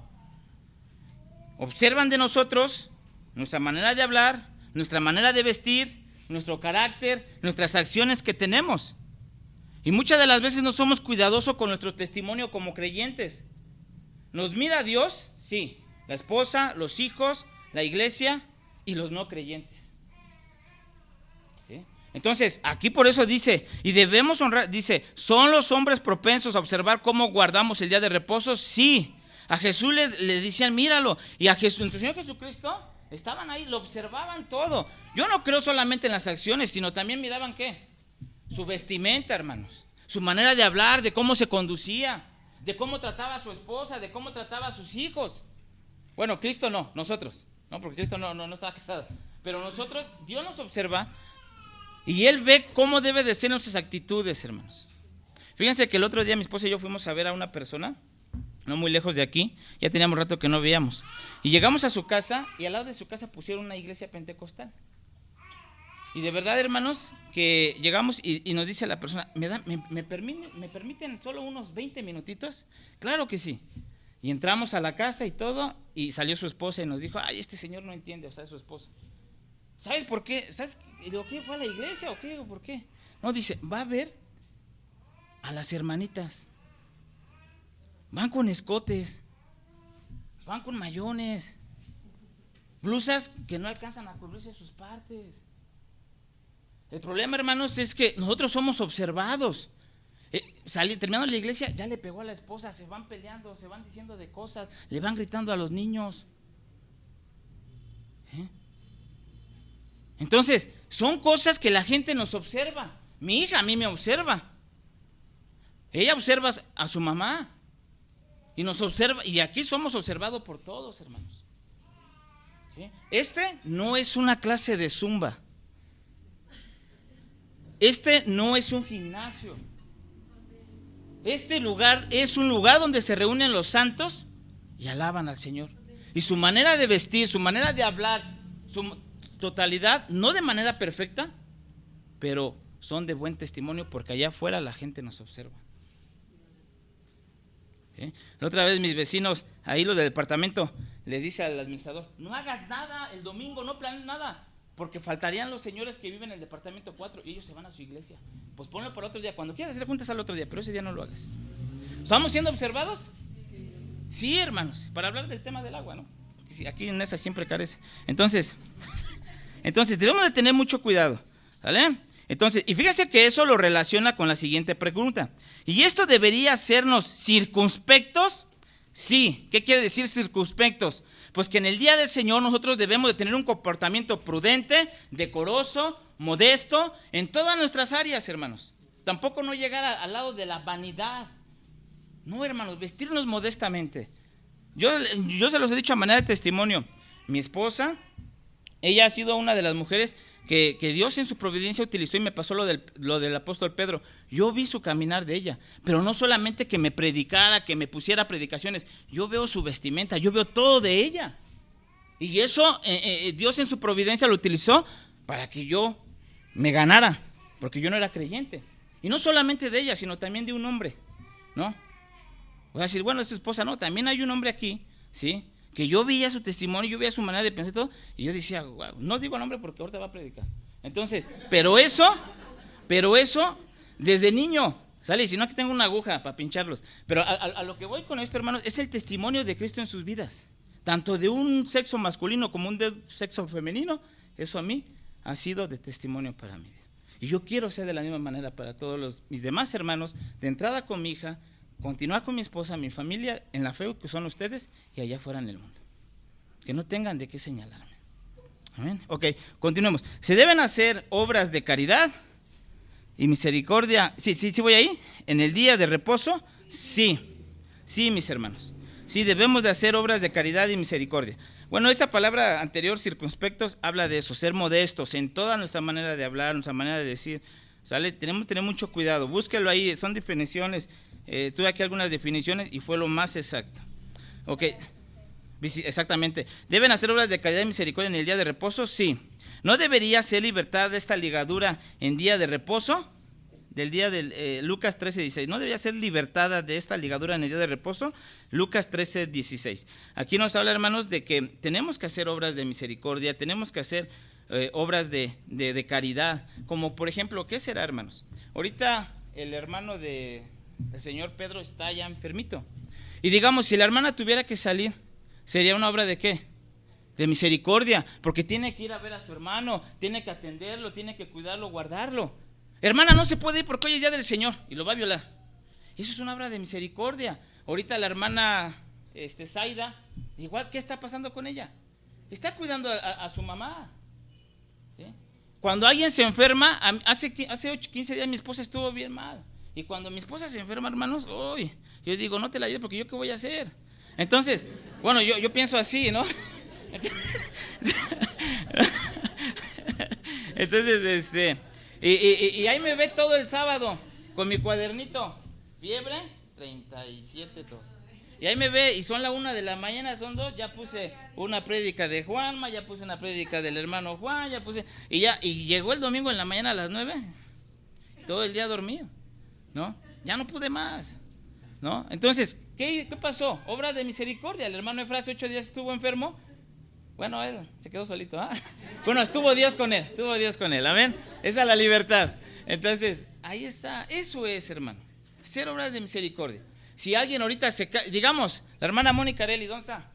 Observan de nosotros nuestra manera de hablar, nuestra manera de vestir, nuestro carácter, nuestras acciones que tenemos. Y muchas de las veces no somos cuidadosos con nuestro testimonio como creyentes. ¿Nos mira Dios? Sí. La esposa, los hijos, la iglesia y los no creyentes. ¿Sí? Entonces, aquí por eso dice, y debemos honrar, dice, ¿son los hombres propensos a observar cómo guardamos el día de reposo? Sí. A Jesús le decían, míralo. Y a Jesús, nuestro Señor Jesucristo, estaban ahí, lo observaban todo. Yo no creo solamente en las acciones, sino también miraban ¿qué? Su vestimenta, hermanos. Su manera de hablar, de cómo se conducía, de cómo trataba a su esposa, de cómo trataba a sus hijos. Bueno, Cristo no, nosotros. No, porque Cristo no estaba casado. Pero nosotros, Dios nos observa y Él ve cómo debe de ser nuestras actitudes, hermanos. Fíjense que el otro día mi esposa y yo fuimos a ver a una persona, no muy lejos de aquí, ya teníamos rato que no veíamos. Y llegamos a su casa y al lado de su casa pusieron una iglesia pentecostal. Y de verdad, hermanos, que llegamos y nos dice la persona, ¿me permiten solo unos 20 minutitos? Claro que sí. Y entramos a la casa y todo, y salió su esposa y nos dijo, ay, este señor no entiende, o sea, es su esposa. ¿Sabes por qué? ¿Sabes? Y digo, ¿qué? ¿Fue a la iglesia o qué? ¿O por qué? No, dice, va a ver a las hermanitas. Van con escotes, van con mayones, blusas que no alcanzan a cubrirse sus partes. El problema, hermanos, es que nosotros somos observados. Terminando la iglesia, ya le pegó a la esposa, se van peleando, se van diciendo de cosas, le van gritando a los niños. Entonces, son cosas que la gente nos observa. Mi hija a mí me observa. Ella observa a su mamá y nos observa, y aquí somos observados por todos, hermanos. ¿Sí? Este no es una clase de zumba. Este no es un gimnasio. Este lugar es un lugar donde se reúnen los santos y alaban al Señor. Y su manera de vestir, su manera de hablar, su totalidad, no de manera perfecta, pero son de buen testimonio porque allá afuera la gente nos observa. La otra vez mis vecinos, ahí los del departamento, le dice al administrador, no hagas nada el domingo, no planees nada, porque faltarían los señores que viven en el departamento 4 y ellos se van a su iglesia. Pues ponlo para otro día, cuando quieras hacer juntas al otro día, pero ese día no lo hagas. ¿Estamos siendo observados? Sí, hermanos, para hablar del tema del agua, ¿no? Porque aquí en esa siempre carece. Entonces debemos de tener mucho cuidado, ¿vale? Entonces, y fíjese que eso lo relaciona con la siguiente pregunta. ¿Y esto debería hacernos circunspectos? Sí. ¿Qué quiere decir circunspectos? Pues que en el día del Señor nosotros debemos de tener un comportamiento prudente, decoroso, modesto, en todas nuestras áreas, hermanos. Tampoco no llegar al lado de la vanidad. No, hermanos, vestirnos modestamente. Yo se los he dicho a manera de testimonio. Mi esposa, ella ha sido una de las mujeres que Dios en su providencia utilizó y me pasó lo del apóstol Pedro. Yo vi su caminar de ella, pero no solamente que me predicara, que me pusiera predicaciones, yo veo su vestimenta, yo veo todo de ella. Y eso Dios en su providencia lo utilizó para que yo me ganara, porque yo no era creyente. Y no solamente de ella, sino también de un hombre, ¿no? Voy a decir, bueno, es su esposa, no, también hay un hombre aquí, ¿sí? Que yo veía su testimonio, yo veía su manera de pensar y todo, y yo decía, wow, no digo nombre porque ahorita va a predicar. Entonces, pero eso, desde niño, ¿Sale? Y si no, aquí tengo una aguja para pincharlos. Pero a lo que voy con esto, hermanos, es el testimonio de Cristo en sus vidas. Tanto de un sexo masculino como un sexo femenino. Eso a mí ha sido de testimonio para mí. Y yo quiero ser de la misma manera para todos mis demás hermanos. De entrada con mi hija, continuar con mi esposa, mi familia, en la fe que son ustedes y allá fuera en el mundo. Que no tengan de qué señalarme. Amén. Ok, continuemos. Se deben hacer obras de caridad y misericordia. Sí, voy ahí. En el día de reposo, sí, mis hermanos. Sí, debemos de hacer obras de caridad y misericordia. Bueno, esa palabra anterior, circunspectos, habla de eso, ser modestos en toda nuestra manera de hablar, nuestra manera de decir. ¿Sale? Tenemos que tener mucho cuidado. Búsquelo ahí, son definiciones. Tuve aquí algunas definiciones y fue lo más exacto. Ok, exactamente. ¿Deben hacer obras de caridad y misericordia en el día de reposo? Sí. ¿No debería ser libertad de esta ligadura en día de reposo? Del día de Lucas 13:16. ¿No debería ser libertada de esta ligadura en el día de reposo? Lucas 13:16. Aquí nos habla, hermanos, de que tenemos que hacer obras de misericordia, tenemos que hacer obras de caridad. Como por ejemplo, ¿qué será, hermanos? Ahorita el hermano del señor Pedro está ya enfermito. Y digamos, si la hermana tuviera que salir, ¿sería una obra de qué? De misericordia, porque tiene que ir a ver a su hermano, tiene que atenderlo, tiene que cuidarlo, guardarlo. Hermana, no se puede ir porque hoy es día del Señor y lo va a violar. Eso es una obra de misericordia. Ahorita la hermana Zaida, igual, ¿qué está pasando con ella? Está cuidando a su mamá. ¿Sí? Cuando alguien se enferma, hace 15 días mi esposa estuvo bien mal. Y cuando mi esposa se enferma, hermanos, yo digo, no te la lleves porque yo qué voy a hacer. Entonces, bueno, yo pienso así, ¿no? Entonces, y ahí me ve todo el sábado con mi cuadernito, fiebre 37 tos. Y ahí me ve, y son la 1 de la mañana, son 2, ya puse una prédica de Juanma, ya puse una prédica del hermano Juan, y llegó el domingo en la mañana a las 9, todo el día dormido, ¿no? Ya no pude más, ¿no? Entonces, ¿qué pasó? Obra de misericordia. El hermano Efraín 8 días estuvo enfermo. Bueno, él se quedó solito, ¿ah? Bueno, estuvo Dios con él, amén. Esa es la libertad. Entonces, ahí está, eso es, hermano, hacer obras de misericordia. Si alguien ahorita digamos, la hermana Mónica Areli, ¿dónde está?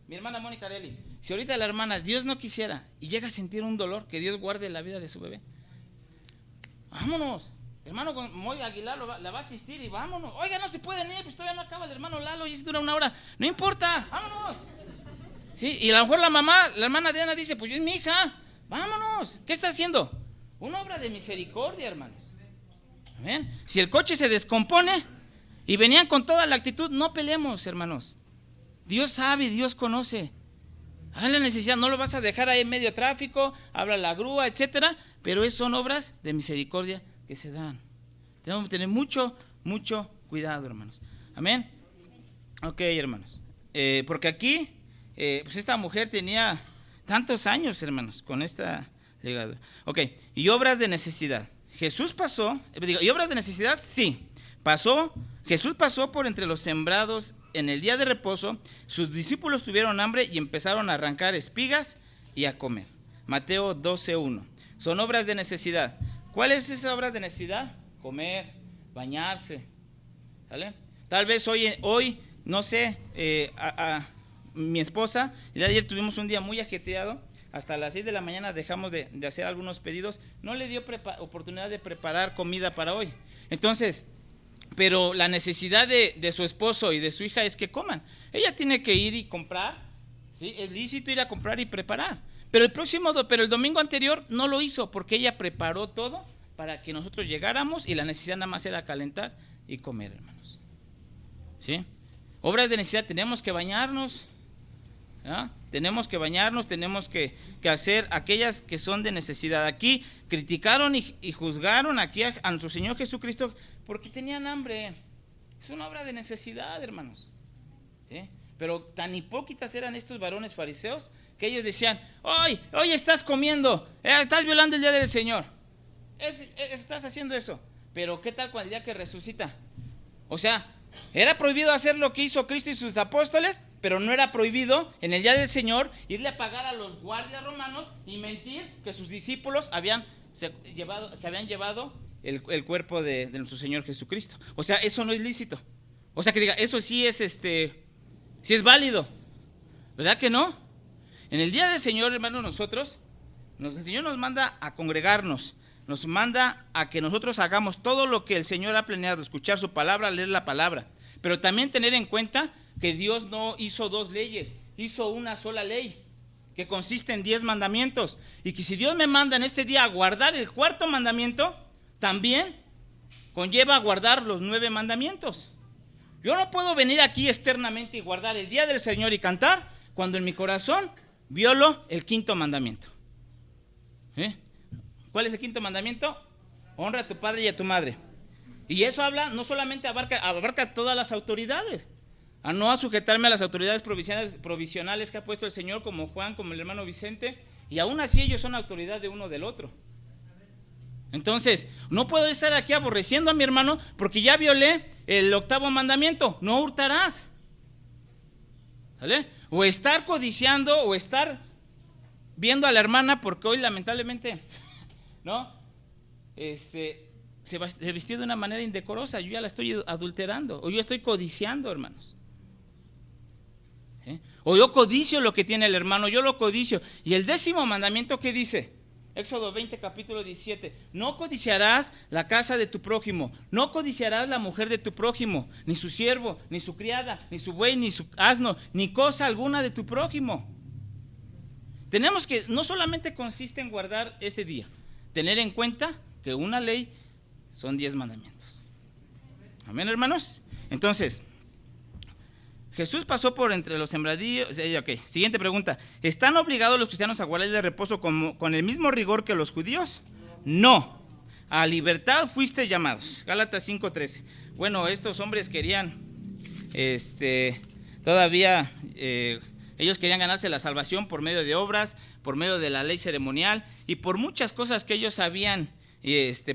Mi hermana Mónica Areli. Si ahorita la hermana, Dios no quisiera, y llega a sentir un dolor, que Dios guarde la vida de su bebé. Vámonos. Hermano Moy Aguilar la va a asistir y vámonos. Oiga, no se pueden ir, pues todavía no acaba el hermano Lalo y dura 1 hora. No importa, vámonos. Sí, y a lo mejor la hermana Diana dice, pues yo es mi hija, vámonos. ¿Qué está haciendo? Una obra de misericordia, hermanos. ¿Ven? Si el coche se descompone y venían con toda la actitud, no peleemos, hermanos. Dios sabe, Dios conoce. Hay la necesidad, no lo vas a dejar ahí en medio tráfico, habla la grúa, etcétera, pero son obras de misericordia que se dan. Tenemos que tener mucho cuidado, hermanos. Amén. Ok, hermanos. Porque aquí pues esta mujer tenía tantos años, hermanos, con esta ligadura. Ok, y obras de necesidad. Jesús pasó, y obras de necesidad, sí, Jesús pasó por entre los sembrados en el día de reposo, sus discípulos tuvieron hambre y empezaron a arrancar espigas y a comer. Mateo 12:1. Son obras de necesidad. ¿Cuáles esas obras de necesidad? Comer, bañarse, ¿vale? Tal vez hoy no sé, mi esposa, y ayer tuvimos un día muy ajetreado, hasta las 6 de la mañana dejamos de hacer algunos pedidos, no le dio oportunidad de preparar comida para hoy. Entonces, pero la necesidad de su esposo y de su hija es que coman. Ella tiene que ir y comprar, ¿sí? Es lícito ir a comprar y preparar. Pero el domingo anterior no lo hizo porque ella preparó todo para que nosotros llegáramos y la necesidad nada más era calentar y comer, hermanos. ¿Sí? Obras de necesidad, tenemos que bañarnos, ¿ya? Tenemos que bañarnos, tenemos que hacer aquellas que son de necesidad. Aquí criticaron y juzgaron aquí a nuestro Señor Jesucristo porque tenían hambre. Es una obra de necesidad, hermanos. ¿Sí? Pero tan hipócritas eran estos varones fariseos que ellos decían, hoy estás comiendo, estás violando el día del Señor, estás haciendo eso. Pero ¿qué tal cuando el día que resucita? O sea, era prohibido hacer lo que hizo Cristo y sus apóstoles, pero no era prohibido en el día del Señor irle a pagar a los guardias romanos y mentir que sus discípulos se habían llevado el cuerpo de nuestro Señor Jesucristo. O sea, eso no es lícito. O sea, que diga, eso sí es sí es válido. ¿Verdad que no? En el día del Señor, hermanos, el Señor nos manda a congregarnos, nos manda a que nosotros hagamos todo lo que el Señor ha planeado, escuchar su palabra, leer la palabra, pero también tener en cuenta que Dios no hizo dos leyes, hizo una sola ley, que consiste en 10 mandamientos, y que si Dios me manda en este día a guardar el cuarto mandamiento, también conlleva guardar los 9 mandamientos. Yo no puedo venir aquí externamente y guardar el día del Señor y cantar, cuando en mi corazón violo el quinto mandamiento. ¿Cuál es el quinto mandamiento? Honra a tu padre y a tu madre. Y eso habla, no solamente abarca a todas las autoridades, a no sujetarme a las autoridades provisionales que ha puesto el Señor, como Juan, como el hermano Vicente, y aún así ellos son autoridad de uno del otro. Entonces, no puedo estar aquí aborreciendo a mi hermano porque ya violé el 8º mandamiento, no hurtarás. ¿Sale? O estar codiciando, o estar viendo a la hermana porque hoy lamentablemente, ¿no? Se vistió de una manera indecorosa, yo ya la estoy adulterando, o yo estoy codiciando, hermanos. O yo codicio lo que tiene el hermano, yo lo codicio. Y el 10º mandamiento, ¿qué dice? Éxodo 20, capítulo 17. No codiciarás la casa de tu prójimo, no codiciarás la mujer de tu prójimo, ni su siervo, ni su criada, ni su buey, ni su asno, ni cosa alguna de tu prójimo. Tenemos que, no solamente consiste en guardar este día, tener en cuenta que una ley son 10 mandamientos. Amén, hermanos. Entonces, Jesús pasó por entre los sembradíos. Okay. Siguiente pregunta: ¿están obligados los cristianos a guardar el día de reposo con el mismo rigor que los judíos? No, a libertad fuiste llamados. Gálatas 5:13. Bueno, estos hombres querían, todavía, ellos querían ganarse la salvación por medio de obras, por medio de la ley ceremonial y por muchas cosas que ellos habían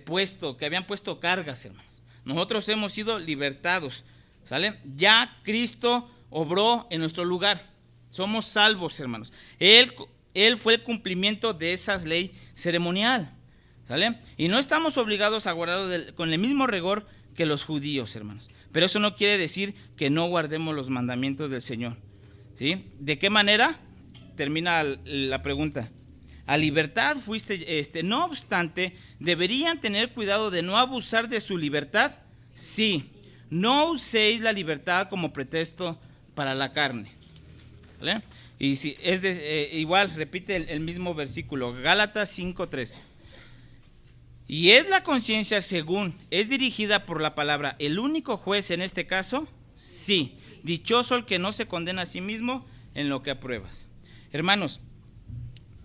puesto cargas, hermanos. Nosotros hemos sido libertados, ¿sale? Ya Cristo obró en nuestro lugar, somos salvos, hermanos. Él fue el cumplimiento de esa ley ceremonial, ¿sale? Y no estamos obligados a guardar con el mismo rigor que los judíos, hermanos. Pero eso no quiere decir que no guardemos los mandamientos del Señor, ¿sí? ¿De qué manera? Termina la pregunta. A libertad fuiste, no obstante, ¿deberían tener cuidado de no abusar de su libertad? Sí, no uséis la libertad como pretexto para la carne. ¿Vale? Y si igual repite el mismo versículo, Gálatas 5:13. Y es la conciencia según es dirigida por la palabra el único juez en este caso. Sí, dichoso el que no se condena a sí mismo en lo que apruebas. Hermanos,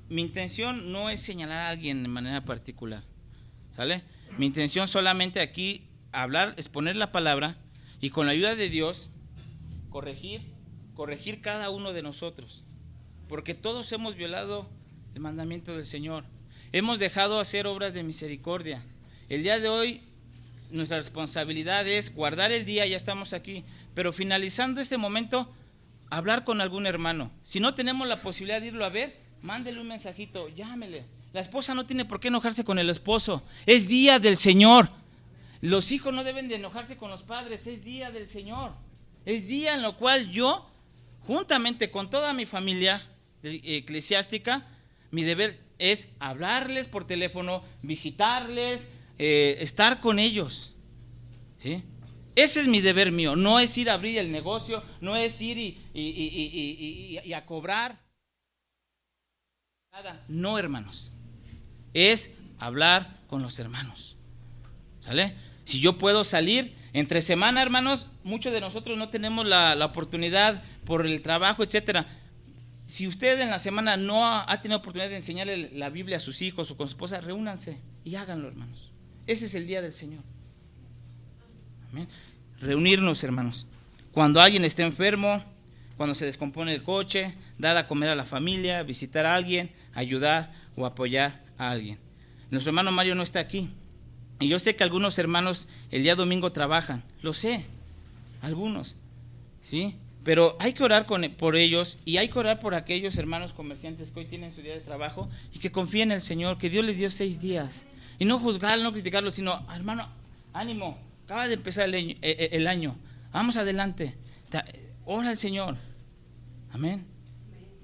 mi intención no es señalar a alguien de manera particular, ¿sale? Mi intención solamente aquí hablar, exponer la palabra y con la ayuda de Dios corregir cada uno de nosotros, porque todos hemos violado el mandamiento del Señor, hemos dejado hacer obras de misericordia. El día de hoy nuestra responsabilidad es guardar el día, ya estamos aquí, pero finalizando este momento, hablar con algún hermano. Si no tenemos la posibilidad de irlo a ver, mándele un mensajito, llámele. La esposa no tiene por qué enojarse con el esposo, es día del Señor. Los hijos no deben de enojarse con los padres, es día del Señor. Es día en lo cual yo, juntamente con toda mi familia eclesiástica, mi deber es hablarles por teléfono, visitarles, estar con ellos, ¿sí? Ese es mi deber mío, no es ir a abrir el negocio, no es ir y a cobrar. Nada. No, hermanos, es hablar con los hermanos, ¿sale? Si yo puedo salir entre semana, hermanos, muchos de nosotros no tenemos la oportunidad por el trabajo, etcétera. Si usted en la semana no ha tenido oportunidad de enseñarle la Biblia a sus hijos o con su esposa, reúnanse y háganlo, hermanos. Ese es el día del Señor. Amén. Reunirnos, hermanos. Cuando alguien esté enfermo, cuando se descompone el coche, dar a comer a la familia, visitar a alguien, ayudar o apoyar a alguien. Nuestro hermano Mario no está aquí. Y yo sé que algunos hermanos el día domingo trabajan, lo sé, algunos, ¿sí? Pero hay que orar por ellos y hay que orar por aquellos hermanos comerciantes que hoy tienen su día de trabajo y que confíen en el Señor, que Dios les dio 6 días. Y no juzgarlo, no criticarlo, sino, hermano, ánimo, acaba de empezar el año, vamos adelante, ora al Señor, amén.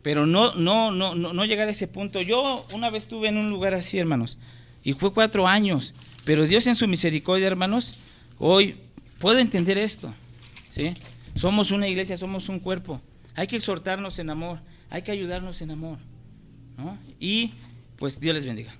Pero no llegar a ese punto. Yo una vez estuve en un lugar así, hermanos, y fue 4 años, pero Dios en su misericordia, hermanos, hoy puedo entender esto, ¿sí? Somos una iglesia, somos un cuerpo, hay que exhortarnos en amor, hay que ayudarnos en amor, ¿no? Y pues Dios les bendiga.